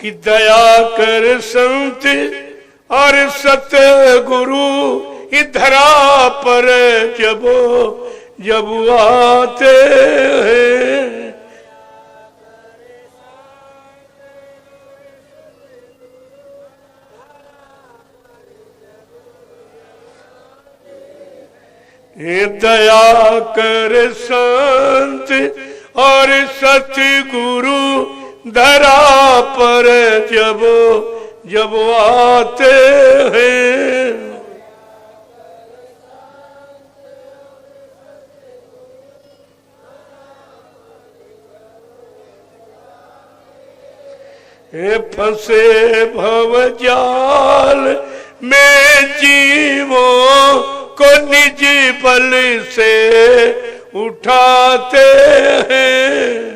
कि दया कर संत और सतगुरु धरा पर जब आते हैं। दया कर संत और सतगुरु धरा पर जब आते हैं। फंसे भवजाल में जीवों को निज बल से उठाते हैं।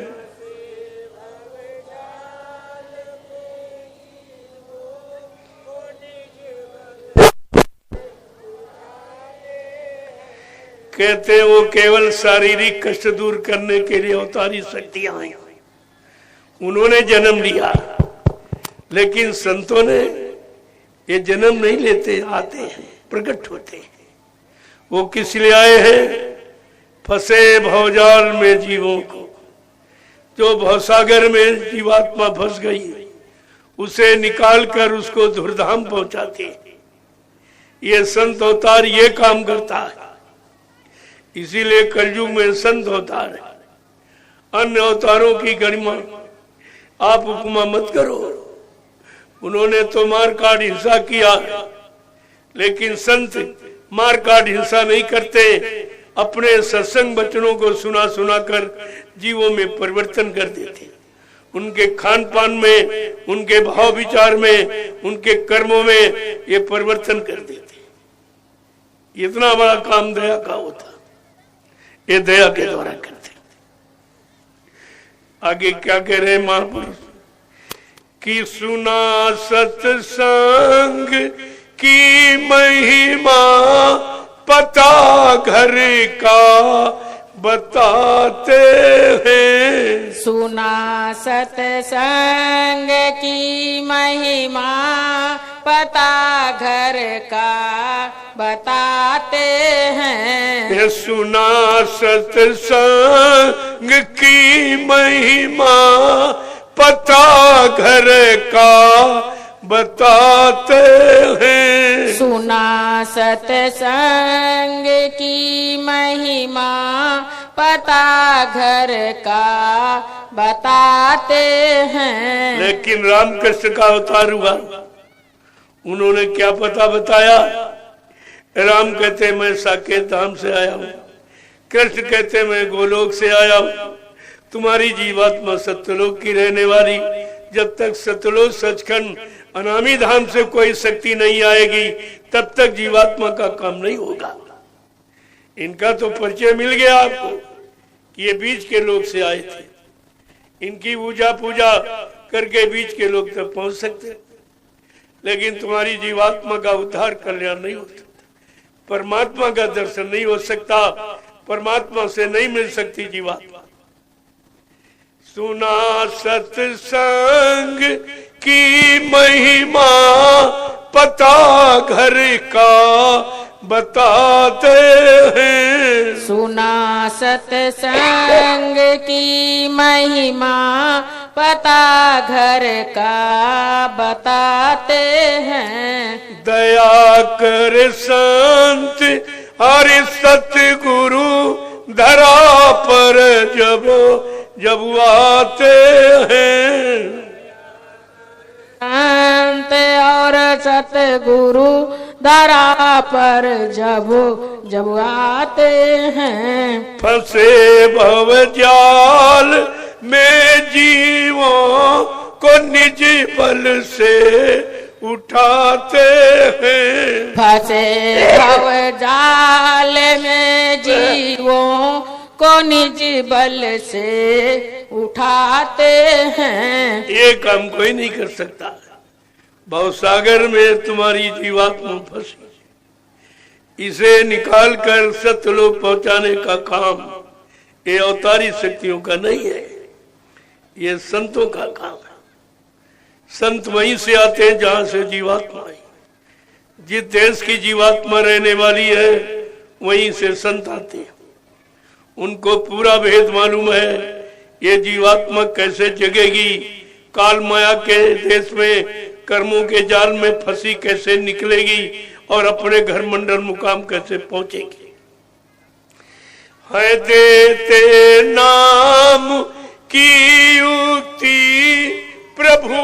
कहते वो केवल शारीरिक कष्ट दूर करने के लिए अवतारी शक्तियां हैं। उन्होंने जन्म लिया, लेकिन संतों ने ये जन्म नहीं लेते, आते हैं, प्रकट होते हैं। वो किस लिए आए हैं? फंसे भवजाल में जीवों को, जो भवसागर में जीवात्मा फंस गई उसे निकाल कर उसको धुरधाम पहुंचाते हैं। ये संत अवतार ये काम करता है। इसीलिए कलयुग में संत अवतार है। अन्य अवतारों की गरिमा आप उपमा मत करो। उन्होंने तो मार काट हिंसा किया, लेकिन संत मार काट हिंसा नहीं करते। अपने सत्संग वचनों को सुना सुना कर जीवों में परिवर्तन कर देते। उनके खान पान में, उनके भाव विचार में, उनके कर्मों में ये परिवर्तन कर देते। इतना बड़ा काम दया का होता, ये दया के द्वारा करते। आगे क्या कह रहे हैं महापुरुष? कि सुना सत्संग की महिमा, पता घर का बताते हैं। सुना सत्संग की महिमा, पता घर का बताते हैं। ये सुना सत्संग की महिमा, पता घर का बताते हैं। सुना सत्संग की महिमा, पता घर का बताते हैं। लेकिन रामकृष्ण का अवतार हुआ, उन्होंने क्या पता बताया? राम कहते मैं साकेत धाम से आया हूँ, कृष्ण कहते मैं गोलोक से आया हूँ। तुम्हारी जीवात्मा सत्यलोक की रहने वाली, जब तक सत्यलोक सचखंड अनामी धाम से कोई शक्ति नहीं आएगी तब तक जीवात्मा का काम नहीं होगा। इनका तो परिचय मिल गया आपको कि ये बीच के लोग से आए थे। इनकी पूजा करके बीच के लोग तक पहुंच सकते, लेकिन तुम्हारी जीवात्मा का उद्धार कल्याण नहीं हो सकता, परमात्मा का दर्शन नहीं हो सकता, परमात्मा से नहीं मिल सकती जीवात्मा। सुना सत्संग की महिमा, पता घर का बताते हैं। सुना सत्संग की महिमा, पता घर का बताते हैं। दया कर संत और सतगुरु धरा पर जब आते हैं। संत और सतगुरु धरा पर जब आते हैं। फंसे भवजाल में जीवों को निज बल से उठाते हैं। फंसे भवजाल में जीवों को निज बल से उठाते हैं। ये काम कोई नहीं कर सकता। भवसागर में तुम्हारी जीवात्मा फंसी, इसे निकाल कर सत्यलोक पहुंचाने का काम ये अवतारी शक्तियों का नहीं है, ये संतों का काम है। संत वहीं से आते हैं जहां से जीवात्मा आई। जिस देश की जीवात्मा रहने वाली है वहीं से संत आते हैं। उनको पूरा भेद मालूम है, ये जीवात्मा कैसे जगेगी, काल माया के देश में कर्मों के जाल में फंसी कैसे निकलेगी और अपने घर मंडल मुकाम कैसे पहुंचेगी। है देते नाम की युक्ति प्रभु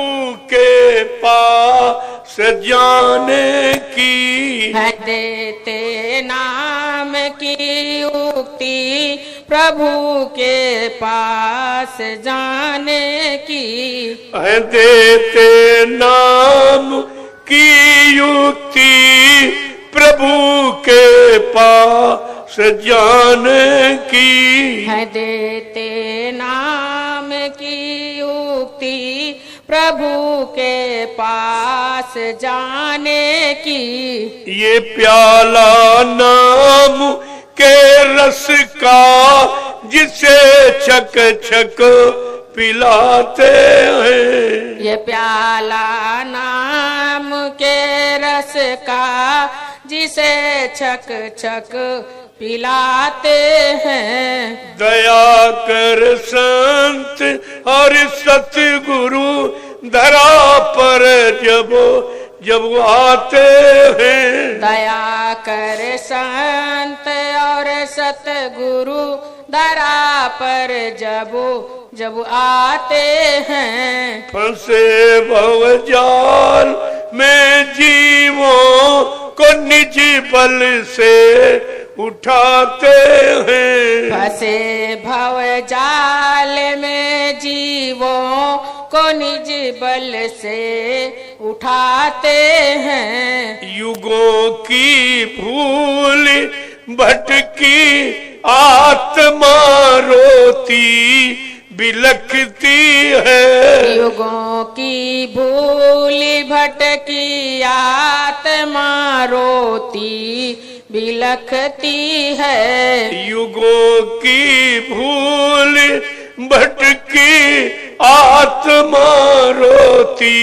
के पास जाने की, है देते नाम की युक्ति प्रभु के पास जाने की, है देते नाम की युक्ति प्रभु के पास जाने की, है देते नाम की युक्ति प्रभु के पास जाने की। ये प्याला नाम के रस का जिसे छक छक पिलाते हैं, ये प्याला नाम के रस का जिसे छक छक पिलाते हैं। दया कर संत और सतगुरु धरा पर जब आते हैं, दया कर संत और सतगुरु धरा पर जब आते हैं। फंसे भवजाल में जीवों को निज बल से उठाते हैं, फंसे भव जाल में जीवों को निज बल से उठाते हैं। युगों की भूल भटकी आत्मा रोती बिलखती है, युगों की भूल भटकी आत्मा रोती बिलखती है। युगों की भूल भटकी आत्मा रोती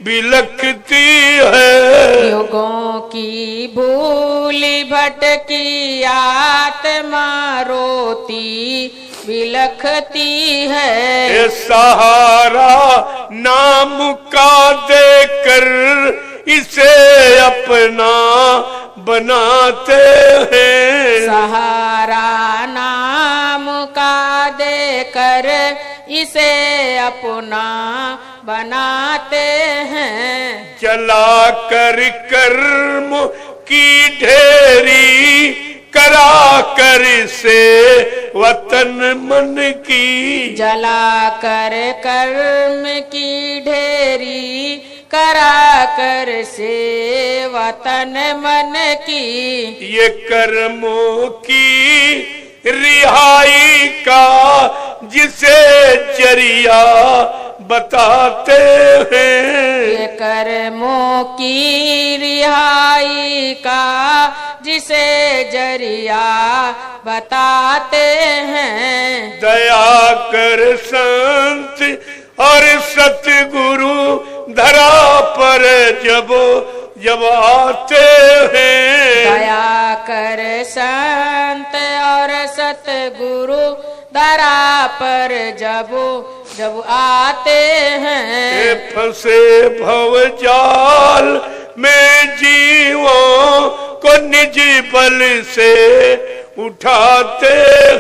बिलखती है, युगों की भूल भटकी आत्मा रोती बिलखती है। ये सहारा नाम का देकर इसे अपना बनाते हैं, सहारा नाम का देकर इसे अपना बनाते हैं। चला कर कर्म की ढेरी करा कर से वतन मन की, जला कर कर्म की ढेरी करा कर से वतन मन की। ये कर्मों की रिहाई का जिसे जरिया बताते हैं, ये कर्मों की रिहाई का जिसे जरिया बताते हैं। दया कर संत और सतगुरु धरा पर जब आते हैं, दया कर संत और सतगुरु धरा पर जब आते हैं। फंसे भव जाल में जीवों को निज बल से उठाते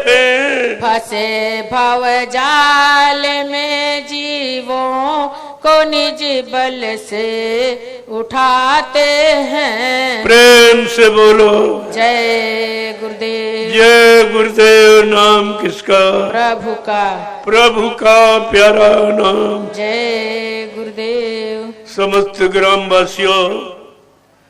हैं, फंसे भव जाल में जीवों को निज बल से उठाते हैं। प्रेम से बोलो जय गुरुदेव। जय गुरुदेव। नाम किसका? प्रभु का। प्रभु का प्यारा नाम। जय गुरुदेव। समस्त ग्रामवासियों